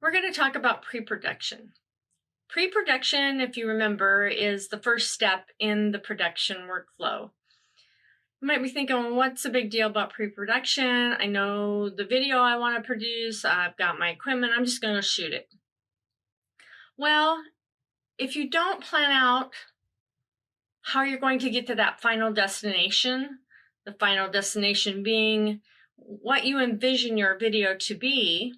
we're going to talk about pre-production. Pre-production, if you remember, is the first step in the production workflow. You might be thinking, well, what's the big deal about pre-production? I know the video I want to produce. I've got my equipment. I'm just going to shoot it. Well, if you don't plan out how you're going to get to that final destination, the final destination being what you envision your video to be,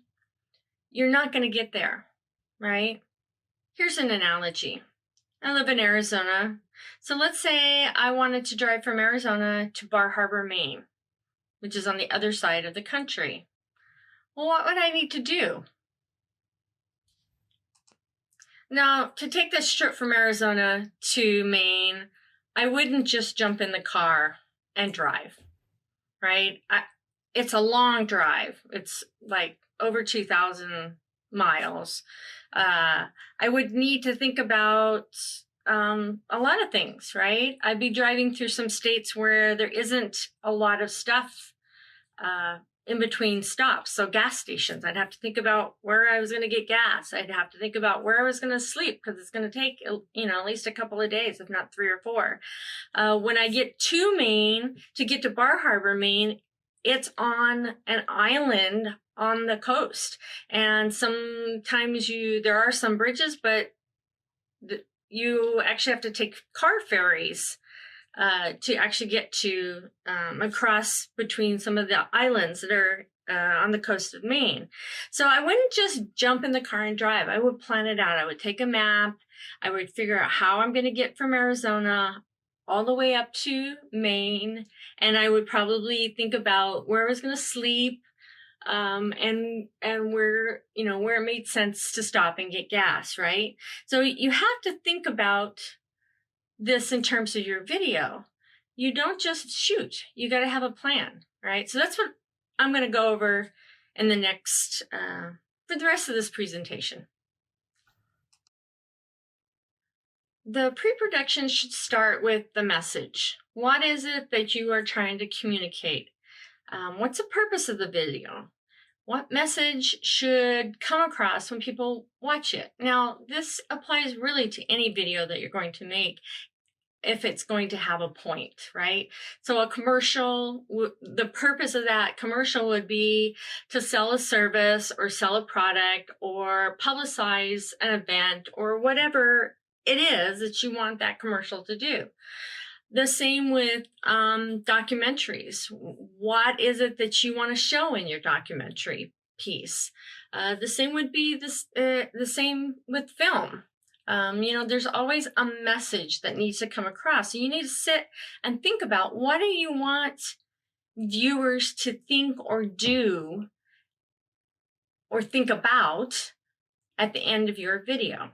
you're not going to get there, right? Here's an analogy. I live in Arizona. So let's say I wanted to drive from Arizona to Bar Harbor, Maine, which is on the other side of the country. Well, what would I need to do? Now, to take this trip from Arizona to Maine, I wouldn't just jump in the car and drive, right? It's a long drive. It's like over 2,000 miles. I would need to think about a lot of things, right? I'd be driving through some states where there isn't a lot of stuff in between stops. So gas stations, I'd have to think about where I was going to get gas. I'd have to think about where I was going to sleep because it's going to take, at least a couple of days, if not 3 or 4. When I get to Maine, to get to Bar Harbor, Maine, it's on an island on the coast. And sometimes there are some bridges, but you actually have to take car ferries to actually get to across between some of the islands that are on the coast of Maine. So I wouldn't just jump in the car and drive. I would plan it out. I would take a map. I would figure out how I'm going to get from Arizona all the way up to Maine. And I would probably think about where I was going to sleep and where, where it made sense to stop and get gas, right? So you have to think about this in terms of your video. You don't just shoot. You got to have a plan, right? So that's what I'm going to go over in the next, for the rest of this presentation. The pre-production should start with the message. What is it that you are trying to communicate? What's the purpose of the video? What message should come across when people watch it? Now, this applies really to any video that you're going to make if it's going to have a point, right? So a commercial, the purpose of that commercial would be to sell a service or sell a product or publicize an event or whatever it is that you want that commercial to do. The same with documentaries. What is it that you want to show in your documentary piece? The same would be the same with film. There's always a message that needs to come across. So you need to sit and think about, what do you want viewers to think or do or think about at the end of your video?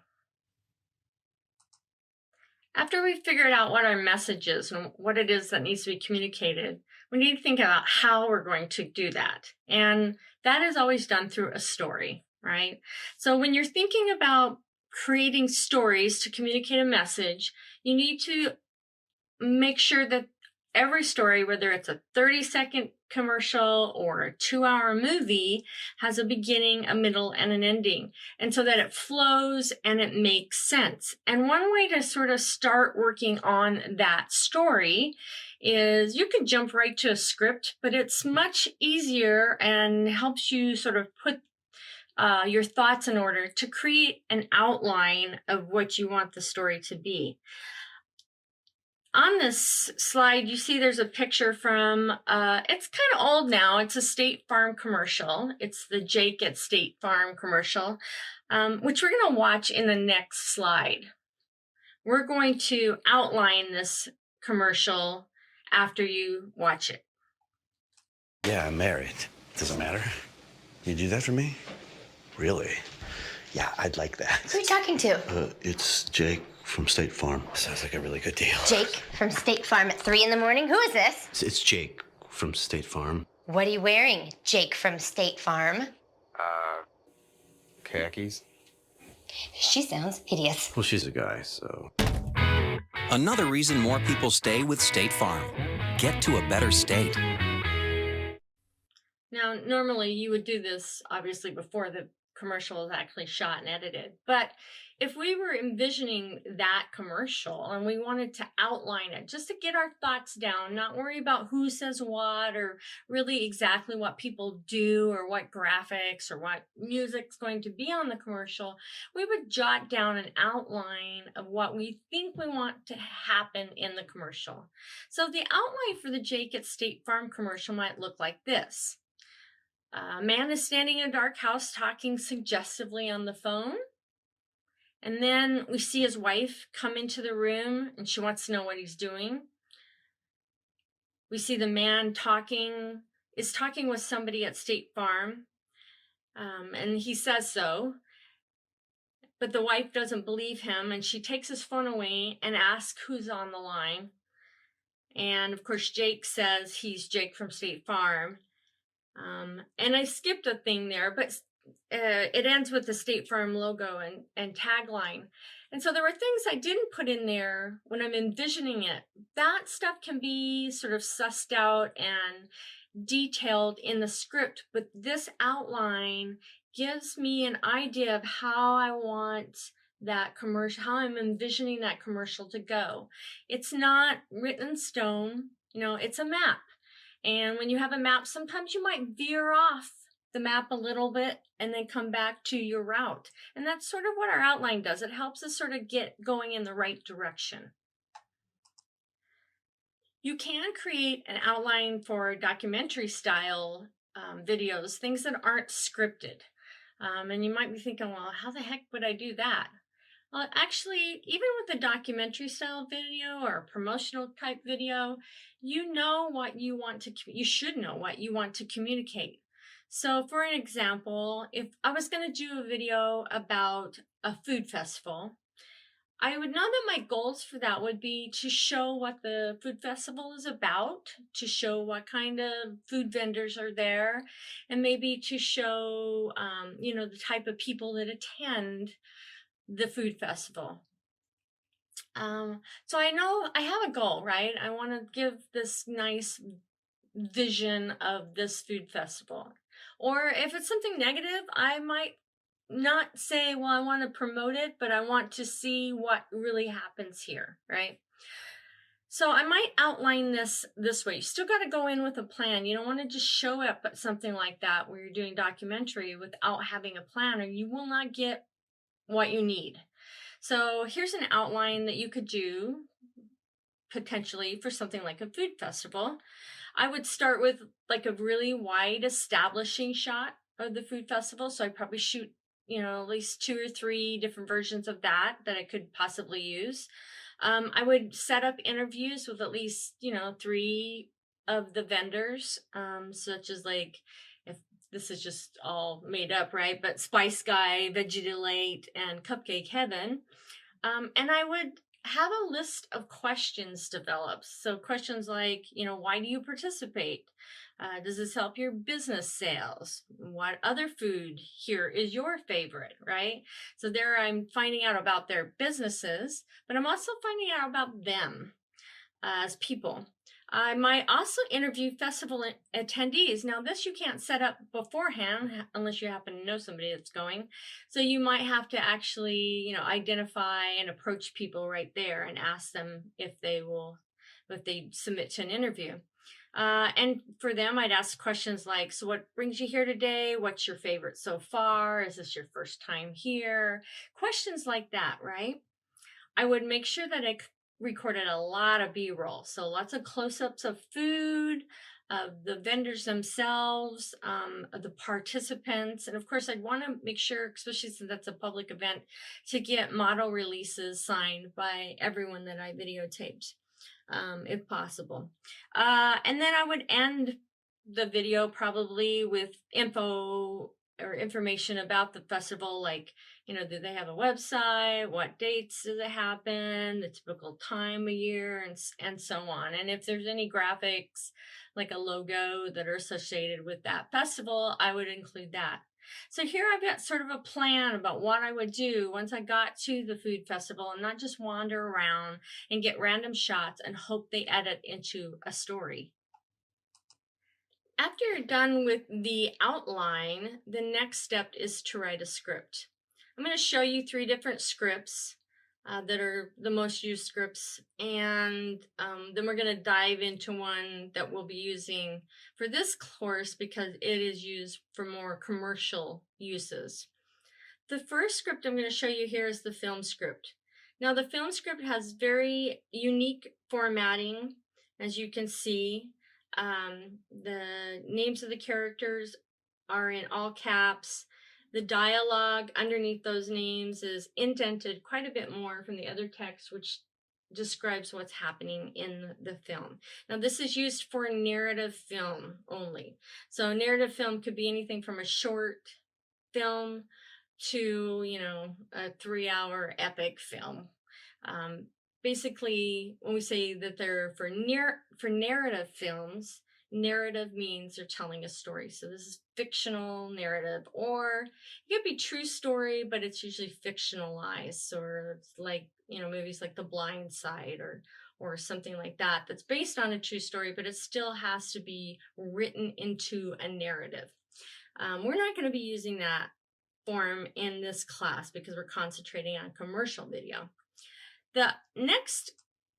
After we've figured out what our message is and what it is that needs to be communicated, we need to think about how we're going to do that. And that is always done through a story, right? So when you're thinking about creating stories to communicate a message, you need to make sure that every story, whether it's a 30-second commercial or a 2-hour movie, has a beginning, a middle, and an ending. And so that it flows and it makes sense. And one way to sort of start working on that story is you could jump right to a script, but it's much easier and helps you sort of put your thoughts in order to create an outline of what you want the story to be. On this slide, you see there's a picture from, it's kind of old now. It's a State Farm commercial. It's the Jake at State Farm commercial, which we're going to watch in the next slide. We're going to outline this commercial after you watch it. Yeah, I'm married. Doesn't matter. You do that for me? Really? Yeah, I'd like that. Who are you talking to? It's Jake from State Farm. Sounds like a really good deal. Jake from State Farm at 3 in the morning? Who is this? It's Jake from State Farm. What are you wearing, Jake from State Farm? Khakis. She sounds hideous. Well, she's a guy, so. Another reason more people stay with State Farm. Get to a better state. Now, normally you would do this, obviously, before commercial is actually shot and edited. But if we were envisioning that commercial and we wanted to outline it just to get our thoughts down, not worry about who says what or really exactly what people do or what graphics or what music's going to be on the commercial, we would jot down an outline of what we think we want to happen in the commercial. So the outline for the Jake at State Farm commercial might look like this. A man is standing in a dark house talking suggestively on the phone. And then we see his wife come into the room and she wants to know what he's doing. We see the man is talking with somebody at State Farm, and he says so. But the wife doesn't believe him, and she takes his phone away and asks who's on the line. And of course, Jake says he's Jake from State Farm. And I skipped a thing there, but it ends with the State Farm logo and tagline. And so there were things I didn't put in there when I'm envisioning it. That stuff can be sort of sussed out and detailed in the script, but this outline gives me an idea of how I want that commercial, how I'm envisioning that commercial to go. It's not written in stone, it's a map. And when you have a map, sometimes you might veer off the map a little bit and then come back to your route. And that's sort of what our outline does. It helps us sort of get going in the right direction. You can create an outline for documentary style videos, things that aren't scripted. And you might be thinking, well, how the heck would I do that? Well, actually, even with a documentary style video or a promotional type video, you should know what you want to communicate. So for an example, if I was going to do a video about a food festival, I would know that my goals for that would be to show what the food festival is about, to show what kind of food vendors are there, and maybe to show, the type of people that attend the food festival. So I know I have a goal, right? I want to give this nice vision of this food festival. Or if it's something negative, I might not say, well, I want to promote it, but I want to see what really happens here, right? So I might outline this way. You still got to go in with a plan. You don't want to just show up at something like that where you're doing documentary without having a plan, or you will not get what you need. So here's an outline that you could do potentially for something like a food festival. I would start with like a really wide establishing shot of the food festival. So I'd probably shoot, at least 2 or 3 different versions of that I could possibly use. I would set up interviews with at least, 3 of the vendors, such as like, if this is just all made up, right? But Spice Guy, Veggie Delight, and Cupcake Heaven. And I would have a list of questions developed. So questions like, why do you participate? Does this help your business sales? What other food here is your favorite, right? So there I'm finding out about their businesses, but I'm also finding out about them as people. I might also interview festival attendees. Now, this you can't set up beforehand unless you happen to know somebody that's going. So you might have to actually, identify and approach people right there and ask them if they submit to an interview. And for them, I'd ask questions like, so what brings you here today? What's your favorite so far? Is this your first time here? Questions like that, right? I would make sure that I recorded a lot of B-roll. So lots of close-ups of food, of the vendors themselves, of the participants. And of course, I'd want to make sure, especially since that's a public event, to get model releases signed by everyone that I videotaped, if possible. And then I would end the video probably with info or information about the festival, like, do they have a website? What dates does it happen? The typical time of year, and so on. And if there's any graphics, like a logo that are associated with that festival, I would include that. So here I've got sort of a plan about what I would do once I got to the food festival, and not just wander around and get random shots and hope they edit into a story. After you're done with the outline, the next step is to write a script. I'm going to show you 3 different scripts that are the most used scripts, and then we're going to dive into one that we'll be using for this course because it is used for more commercial uses. The first script I'm going to show you here is the film script. Now, the film script has very unique formatting, as you can see. The names of the characters are in all caps. The dialogue underneath those names is indented quite a bit more from the other text, which describes what's happening in the film. Now, this is used for narrative film only. So narrative film could be anything from a short film to, a 3-hour epic film. Basically, when we say that they're for narrative films, narrative means they're telling a story. So this is fictional narrative, or it could be true story, but it's usually fictionalized, or it's like, movies like The Blind Side or something like that that's based on a true story, but it still has to be written into a narrative. We're not going to be using that form in this class because we're concentrating on commercial video. The next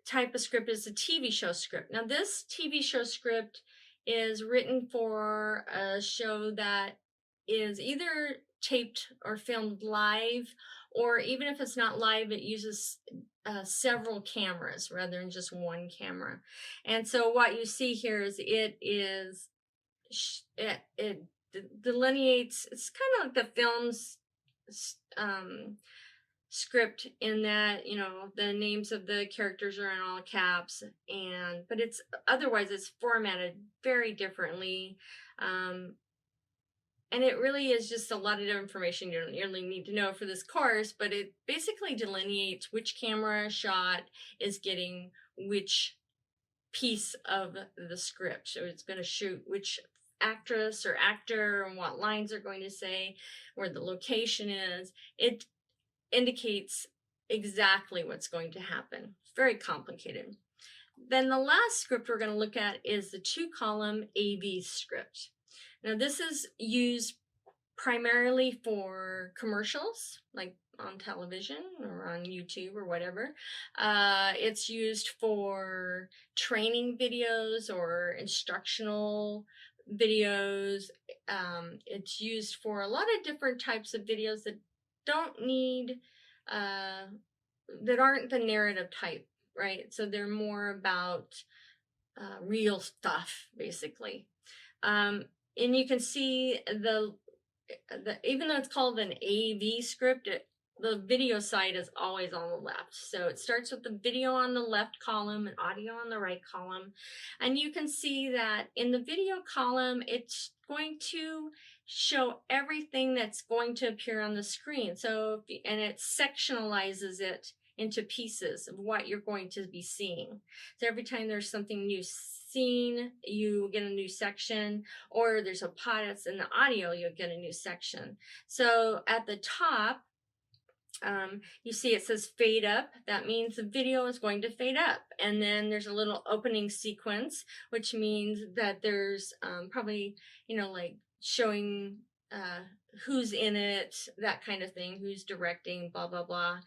type of script is a TV show script. Now, this TV show script is written for a show that is either taped or filmed live, or even if it's not live, it uses several cameras rather than just one camera. And so what you see here is it delineates, it's kind of like the film's script in that, the names of the characters are in all caps, but it's otherwise it's formatted very differently. And it really is just a lot of information you don't really need to know for this course, but it basically delineates which camera shot is getting which piece of the script. So it's going to shoot which actress or actor and what lines are going to say, where the location is. It indicates exactly what's going to happen. It's very complicated. Then the last script we're going to look at is the 2-column AV script. Now, this is used primarily for commercials, like on television or on YouTube or whatever. It's used for training videos or instructional videos. It's used for a lot of different types of videos that don't need, that aren't the narrative type, right? So they're more about real stuff, basically. And you can see even though it's called an AV script, the video side is always on the left. So it starts with the video on the left column and audio on the right column. And you can see that in the video column, it's going to show everything that's going to appear on the screen. And it sectionalizes it into pieces of what you're going to be seeing. So every time there's something new seen, you get a new section, or there's a part that's in the audio, you'll get a new section. So at the top, you see it says fade up. That means the video is going to fade up. And then there's a little opening sequence, which means that there's probably, like showing who's in it, that kind of thing, who's directing, blah, blah, blah.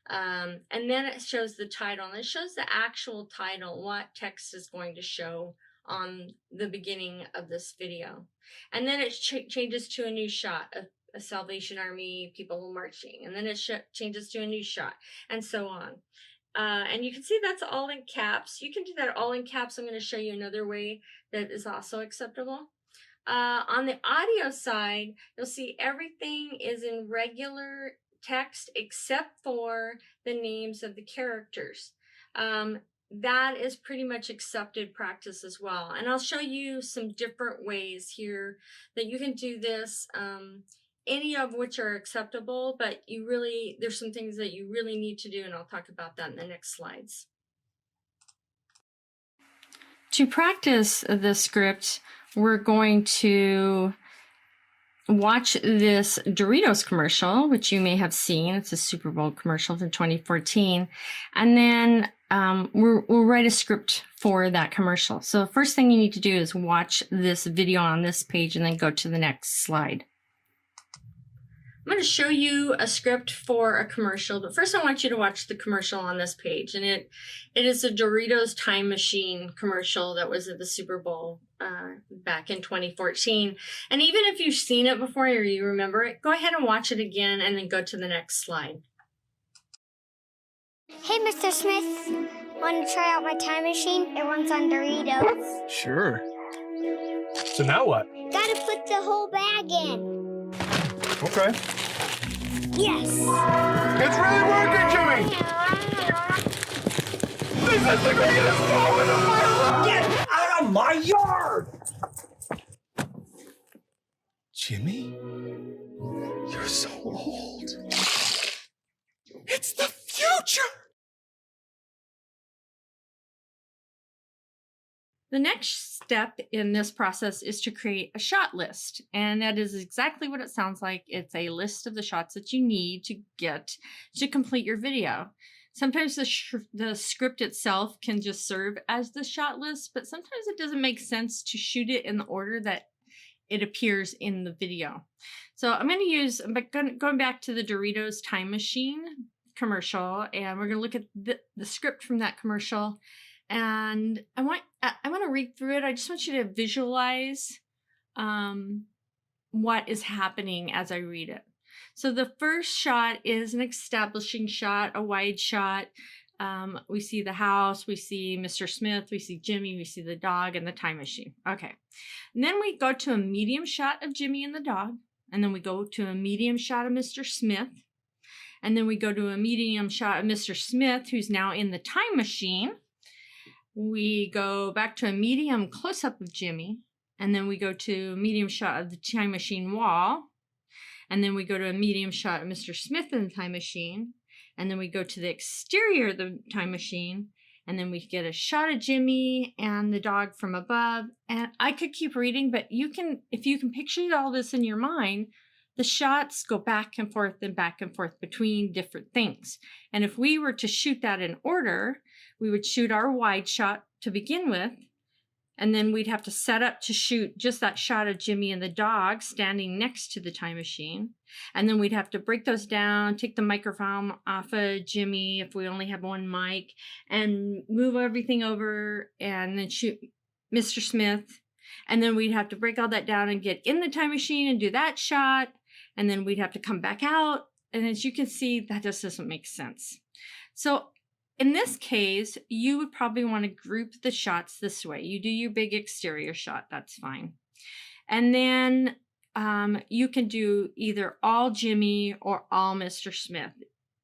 And then it shows the title, and it shows the actual title, what text is going to show on the beginning of this video. And then it changes to a new shot of a Salvation Army, people marching, and then it changes to a new shot, and so on. And you can see that's all in caps. You can do that all in caps. I'm going to show you another way that is also acceptable. On the audio side, you'll see everything is in regular text except for the names of the characters. That is pretty much accepted practice as well. And I'll show you some different ways here that you can do this, any of which are acceptable, but there's some things that you really need to do, and I'll talk about that in the next slides. To practice the script, we're going to watch this Doritos commercial, which you may have seen. It's a Super Bowl commercial from 2014. And then we'll write a script for that commercial. So first thing you need to do is watch this video on this page and then go to the next slide. I'm going to show you a script for a commercial, but first I want you to watch the commercial on this page. And it is a Doritos Time Machine commercial that was at the Super Bowl back in 2014. And even if you've seen it before or you remember it, go ahead and watch it again and then go to the next slide. Hey, Mr. Smith. Want to try out my time machine? It runs on Doritos. Sure. So now what? Gotta put the whole bag in. Okay. Yes. It's really working, Jimmy! This is the greatest moment of my life! Get out of my yard! Jimmy? You're so old. It's the future! The next step in this process is to create a shot list. And that is exactly what it sounds like. It's a list of the shots that you need to get to complete your video. Sometimes the script itself can just serve as the shot list, but sometimes it doesn't make sense to shoot it in the order that it appears in the video. So I'm going back to the Doritos Time Machine commercial, and we're going to look at the script from that commercial. And I want to read through it. I just want you to visualize what is happening as I read it. So the first shot is an establishing shot, a wide shot. We see the house, we see Mr. Smith, we see Jimmy, we see the dog and the time machine. Okay. And then we go to a medium shot of Jimmy and the dog. And then we go to a medium shot of Mr. Smith. And then we go to a medium shot of Mr. Smith, who's now in the time machine. We go back to a medium close-up of Jimmy, and then we go to a medium shot of the time machine wall, and then we go to a medium shot of Mr. Smith in the time machine, and then we go to the exterior of the time machine, and then we get a shot of Jimmy and the dog from above. And I could keep reading, but if you can picture all this in your mind, the shots go back and forth between different things. And if we were to shoot that in order, we would shoot our wide shot to begin with, and then we'd have to set up to shoot just that shot of Jimmy and the dog standing next to the time machine. And then we'd have to break those down, take the microphone off of Jimmy if we only have one mic, and move everything over and then shoot Mr. Smith. And then we'd have to break all that down and get in the time machine and do that shot. And then we'd have to come back out. And as you can see, that just doesn't make sense. So in this case, you would probably want to group the shots this way. You do your big exterior shot, that's fine. And then you can do either all Jimmy or all Mr. Smith.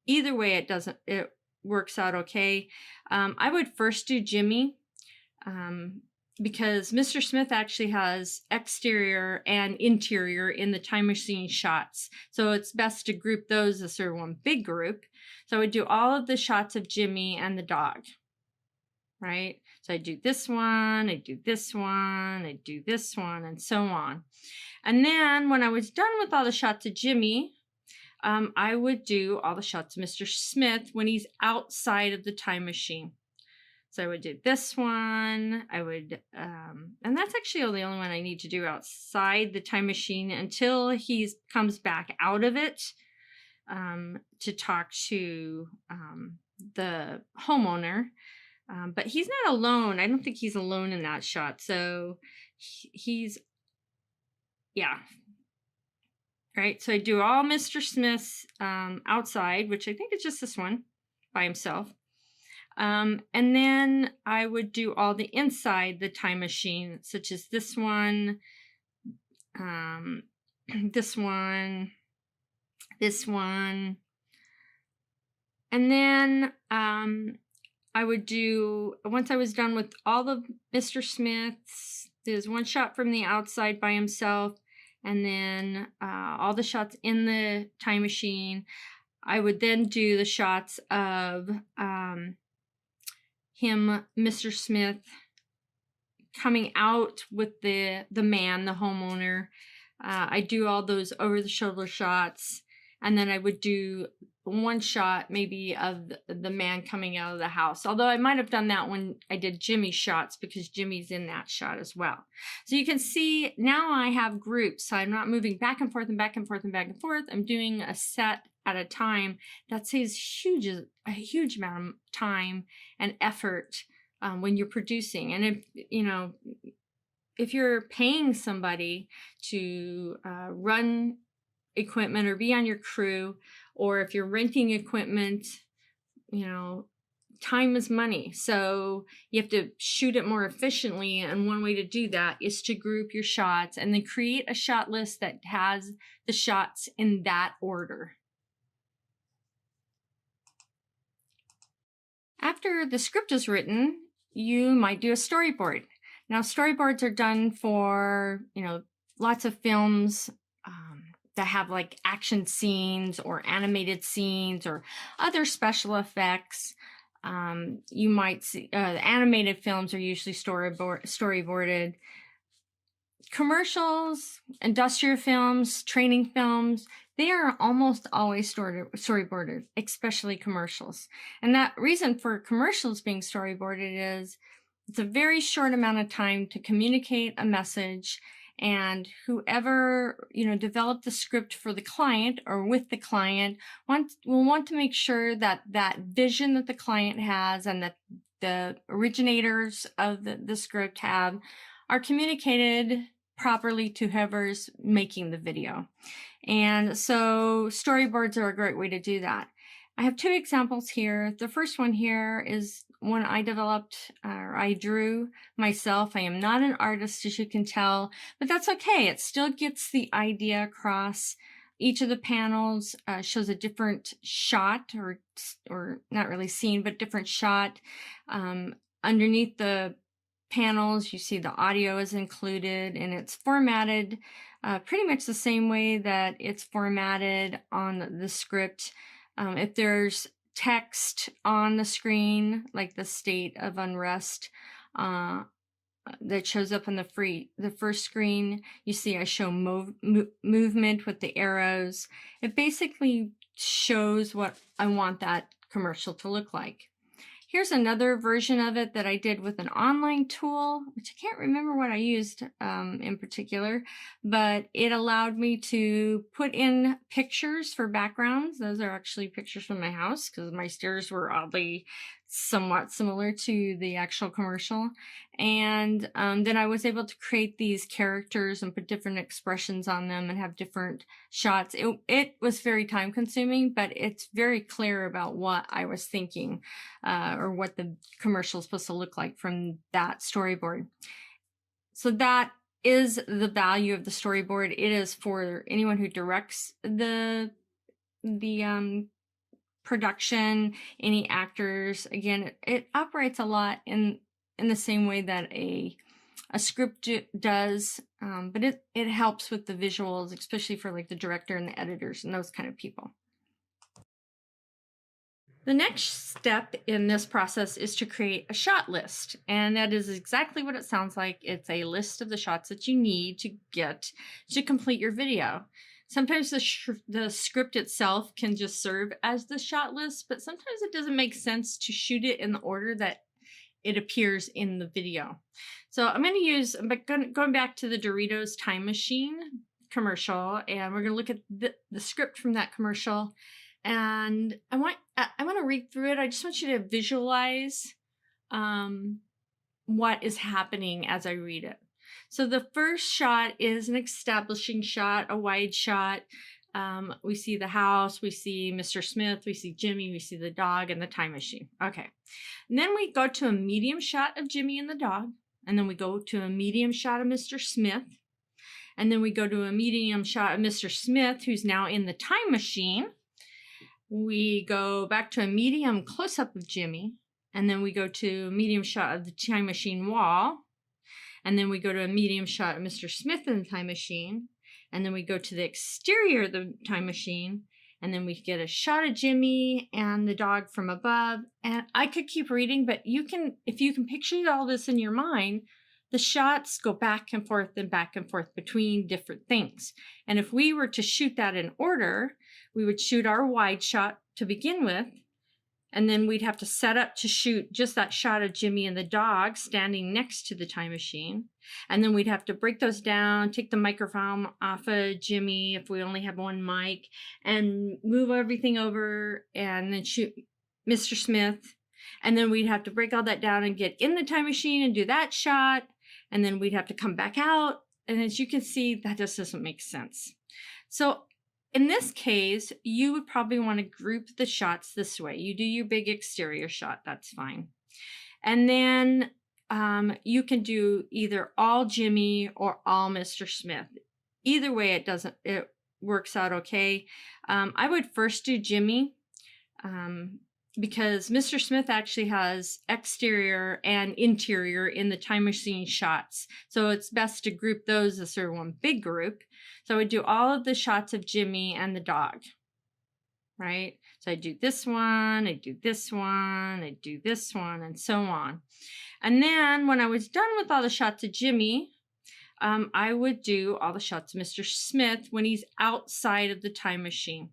Either way, it works out okay. I would first do Jimmy because Mr. Smith actually has exterior and interior in the time machine shots. So it's best to group those as sort of one big group. So I would do all of the shots of Jimmy and the dog, right? So I do this one, I do this one, I do this one, and so on. And then when I was done with all the shots of Jimmy, I would do all the shots of Mr. Smith when he's outside of the time machine. So I would do this one, and that's actually the only one I need to do outside the time machine until he comes back out of it to talk to the homeowner. But he's not alone. I don't think he's alone in that shot. So yeah. Right, so I do all Mr. Smith's outside, which I think is just this one by himself. And then I would do all the inside the time machine, such as this one, this one, this one. And then I would do, once I was done with all the Mr. Smiths, there's one shot from the outside by himself, and then all the shots in the time machine. I would then do the shots of him, Mr. Smith, coming out with the man, the homeowner. I do all those over the shoulder shots. And then I would do one shot maybe of the man coming out of the house. Although I might have done that when I did Jimmy's shots, because Jimmy's in that shot as well. So you can see now I have groups. So I'm not moving back and forth and back and forth and back and forth. I'm doing a set at a time. That saves a huge amount of time and effort when you're producing. And if you're paying somebody to run equipment or be on your crew, or if you're renting equipment, time is money. So you have to shoot it more efficiently. And one way to do that is to group your shots and then create a shot list that has the shots in that order. After the script is written, you might do a storyboard. Now, storyboards are done for, lots of films that have like action scenes or animated scenes or other special effects. You might see animated films are usually storyboarded. Commercials, industrial films, training films, they are almost always storyboarded, especially commercials. And that reason for commercials being storyboarded is it's a very short amount of time to communicate a message, and whoever, developed the script for the client or with the client will want to make sure that that vision that the client has and that the originators of the script have are communicated properly to whoever's making the video. And so storyboards are a great way to do that. I have two examples here. The first one here is one I developed or I drew myself. I am not an artist, as you can tell, but that's okay. It still gets the idea across. Each of the panels shows a different shot or not really scene, but different shot. Underneath the panels, you see the audio is included, and it's formatted pretty much the same way that it's formatted on the script. If there's text on the screen, like the state of unrest that shows up on the first screen, you see I show movement with the arrows. It basically shows what I want that commercial to look like. Here's another version of it that I did with an online tool, which I can't remember what I used in particular, but it allowed me to put in pictures for backgrounds. Those are actually pictures from my house because my stairs were oddly somewhat similar to the actual commercial. And then I was able to create these characters and put different expressions on them and have different shots. It was very time consuming, but it's very clear about what I was thinking or what the commercial is supposed to look like from that storyboard. So that is the value of the storyboard. It is for anyone who directs the production, any actors. Again, it operates a lot in the same way that a script does, but it helps with the visuals, especially for like the director and the editors and those kind of people. The next step in this process is to create a shot list, and that is exactly what it sounds like. It's a list of the shots that you need to get to complete your video. Sometimes the script itself can just serve as the shot list, but sometimes it doesn't make sense to shoot it in the order that it appears in the video. So I'm going back to the Doritos Time Machine commercial, and we're going to look at the script from that commercial. And I want to read through it. I just want you to visualize what is happening as I read it. So the first shot is an establishing shot, a wide shot. We see the house, we see Mr. Smith, we see Jimmy, we see the dog and the time machine. Okay. And then we go to a medium shot of Jimmy and the dog. And then we go to a medium shot of Mr. Smith. And then we go to a medium shot of Mr. Smith, who's now in the time machine. We go back to a medium close-up of Jimmy. And then we go to a medium shot of the time machine wall. And then we go to a medium shot of Mr. Smith in the time machine. And then we go to the exterior of the time machine. And then we get a shot of Jimmy and the dog from above. And I could keep reading, but if you can picture all this in your mind, the shots go back and forth between different things. And if we were to shoot that in order, we would shoot our wide shot to begin with, and then we'd have to set up to shoot just that shot of Jimmy and the dog standing next to the time machine. And then we'd have to break those down, take the microphone off of Jimmy if we only have one mic, and move everything over and then shoot Mr. Smith. And then we'd have to break all that down and get in the time machine and do that shot. And then we'd have to come back out. And as you can see, that just doesn't make sense. So in this case, you would probably want to group the shots this way. You do your big exterior shot, that's fine. And then you can do either all Jimmy or all Mr. Smith. Either way, it works out okay. I would first do Jimmy because Mr. Smith actually has exterior and interior in the time machine shots. So it's best to group those as sort of one big group. So I would do all of the shots of Jimmy and the dog, right? So I do this one, I do this one, I do this one, and so on. And then when I was done with all the shots of Jimmy, I would do all the shots of Mr. Smith when he's outside of the time machine.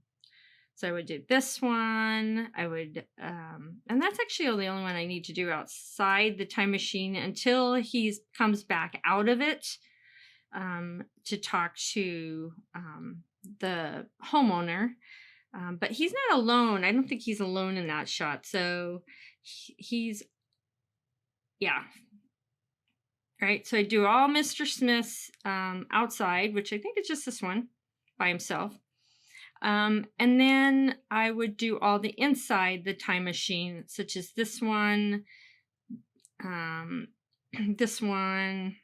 So I would do this one, I would, and that's actually the only one I need to do outside the time machine until he comes back out of it to talk to the homeowner. But he's not alone. I don't think he's alone in that shot. So he's, yeah. Right, so I do all Mr. Smith's outside, which I think is just this one by himself. And then I would do all the inside the time machine, such as this one, this one,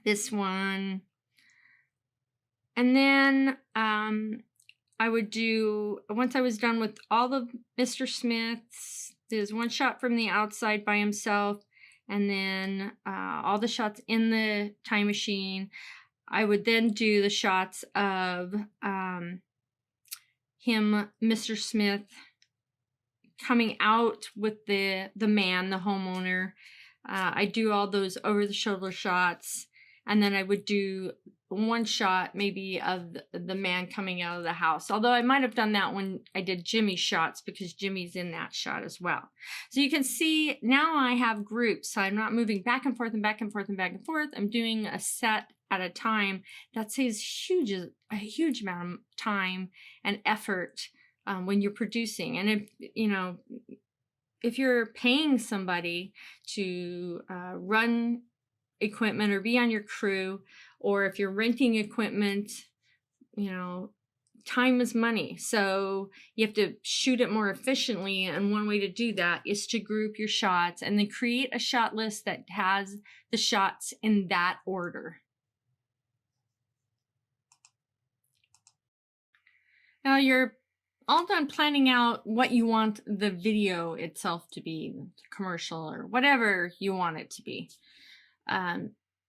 this one. And then I would do, once I was done with all the Mr. Smiths, there's one shot from the outside by himself, and then all the shots in the time machine. I would then do the shots of him, Mr. Smith, coming out with the man, the homeowner. I do all those over-the-shoulder shots, and then I would do one shot maybe of the man coming out of the house. Although I might have done that when I did Jimmy's shots because Jimmy's in that shot as well. So you can see now I have groups. So I'm not moving back and forth and back and forth and back and forth. I'm doing a set at a time. That saves a huge amount of time and effort when you're producing. And if you're paying somebody to run equipment or be on your crew, or if you're renting equipment, time is money. So you have to shoot it more efficiently. And one way to do that is to group your shots and then create a shot list that has the shots in that order. Now you're all done planning out what you want the video itself to be, the commercial or whatever you want it to be.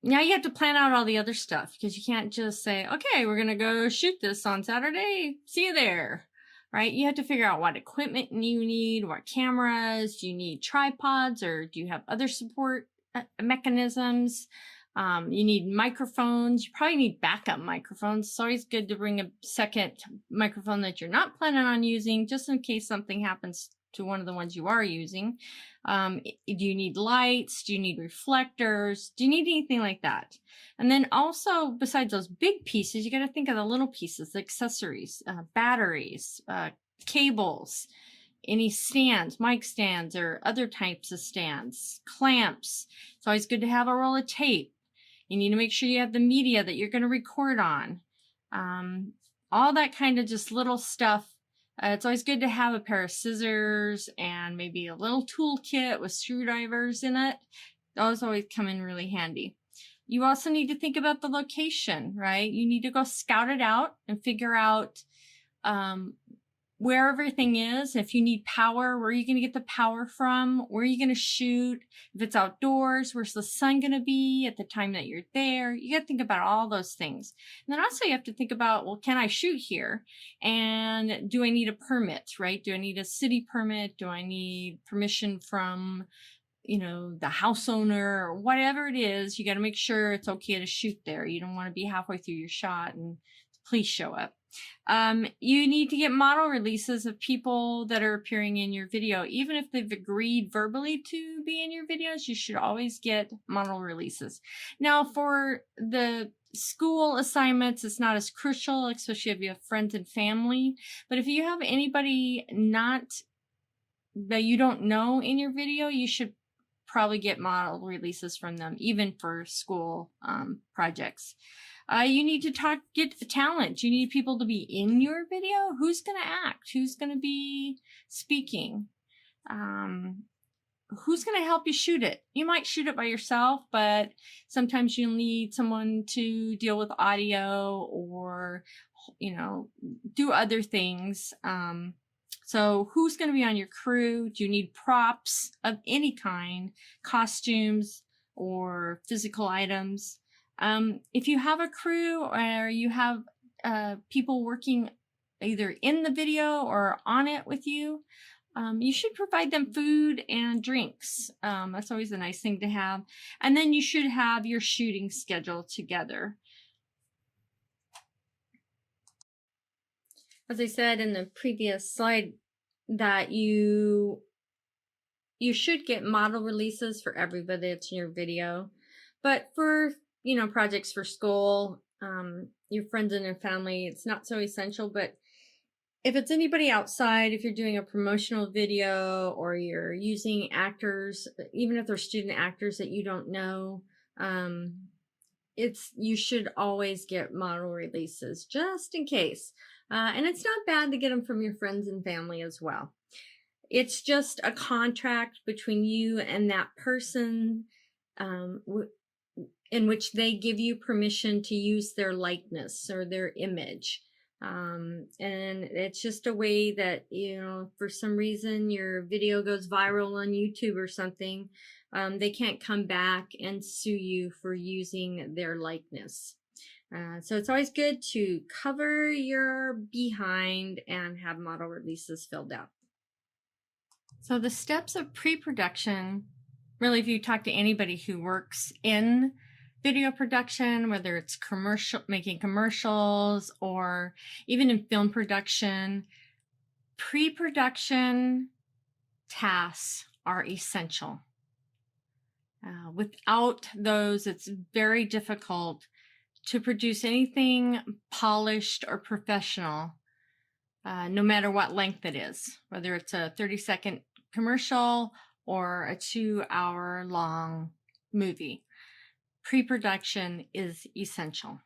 Now you have to plan out all the other stuff because you can't just say, okay, we're going to go shoot this on Saturday. See you there, right? You have to figure out what equipment you need, what cameras, do you need tripods or do you have other support mechanisms? You need microphones. You probably need backup microphones. It's always good to bring a second microphone that you're not planning on using just in case something happens to one of the ones you are using. Do you need lights? Do you need reflectors? Do you need anything like that? And then also, besides those big pieces, you got to think of the little pieces, the accessories, batteries, cables, any stands, mic stands, or other types of stands, clamps. It's always good to have a roll of tape. You need to make sure you have the media that you're going to record on. All that kind of just little stuff. It's always good to have a pair of scissors and maybe a little toolkit with screwdrivers in it. Those always come in really handy. You also need to think about the location, right? You need to go scout it out and figure out where everything is. If you need power, where are you going to get the power from? Where are you going to shoot? If it's outdoors, where's the sun going to be at the time that you're there? You got to think about all those things. And then also you have to think about, well, can I shoot here? And do I need a permit, right? Do I need a city permit? Do I need permission from, the house owner or whatever it is? You got to make sure it's okay to shoot there. You don't want to be halfway through your shot and the police show up. You need to get model releases of people that are appearing in your video. Even if they've agreed verbally to be in your videos, you should always get model releases. Now, for the school assignments, it's not as crucial, especially if you have friends and family. But if you have anybody that you don't know in your video, you should probably get model releases from them, even for school projects. You need to get talent. You need people to be in your video. Who's going to act? Who's going to be speaking? Who's going to help you shoot it? You might shoot it by yourself, but sometimes you'll need someone to deal with audio or, do other things. So who's going to be on your crew? Do you need props of any kind, costumes or physical items? If you have a crew or you have people working either in the video or on it with you, you should provide them food and drinks. That's always a nice thing to have. And then you should have your shooting schedule together. As I said in the previous slide, that you should get model releases for everybody that's in your video. But for, projects for school, your friends and your family, it's not so essential. But if it's anybody outside, if you're doing a promotional video or you're using actors, even if they're student actors that you don't know, you should always get model releases just in case. And it's not bad to get them from your friends and family as well. It's just a contract between you and that person, in which they give you permission to use their likeness or their image. And it's just a way that, for some reason your video goes viral on YouTube or something, they can't come back and sue you for using their likeness. So it's always good to cover your behind and have model releases filled out. So the steps of pre-production, really, if you talk to anybody who works in video production, whether it's making commercials or even in film production, pre-production tasks are essential. Without those, it's very difficult to produce anything polished or professional, no matter what length it is, whether it's a 30-second commercial or a 2-hour long movie. Pre-production is essential.